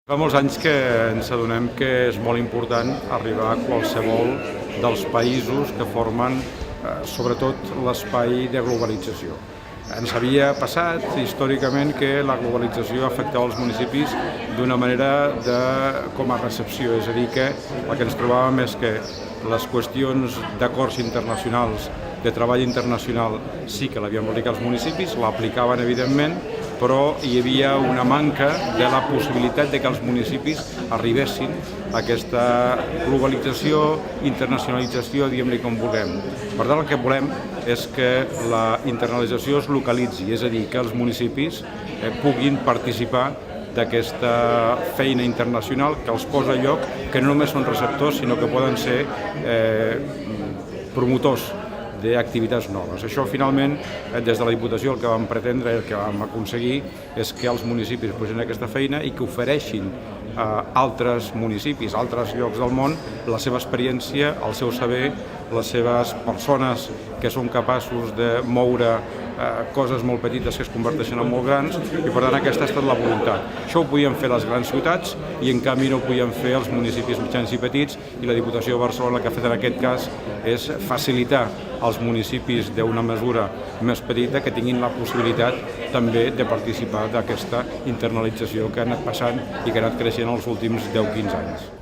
Fa molts anys que ens adonem que és molt important arribar a qualsevol dels països que formen sobretot l'espai de globalització. Ens havia passat històricament que la globalització afectava els municipis d'una manera com a recepció, és a dir, que el que ens trobàvem és que les qüestions d'acords internacionals, de treball internacional, sí que l'havien d'aplicar els municipis, l'aplicaven evidentment, però hi havia una manca de la possibilitat de que els municipis arribessin a aquesta globalització, internacionalització, diguem-li com vulguem. Per tant, el que volem és que la internacionalització es localitzi, és a dir, que els municipis puguin participar d'aquesta feina internacional que els posa a lloc, que no només són receptors, sinó que poden ser promotors d'activitats noves. Això, finalment, des de la Diputació el que vam pretendre i el que vam aconseguir és que els municipis posin aquesta feina i que ofereixin a altres municipis, a altres llocs del món, la seva experiència, el seu saber, les seves persones que són capaços de moure coses molt petites que es converteixen en molt grans, i per tant aquesta ha estat la voluntat. Això ho podien fer les grans ciutats i en canvi no ho podien fer els municipis mitjans i petits, i la Diputació de Barcelona el que ha fet en aquest cas és facilitar als municipis d'una mesura més petita que tinguin la possibilitat també de participar d'aquesta internalització que ha anat passant i que ha anat creixent els últims 10-15 anys.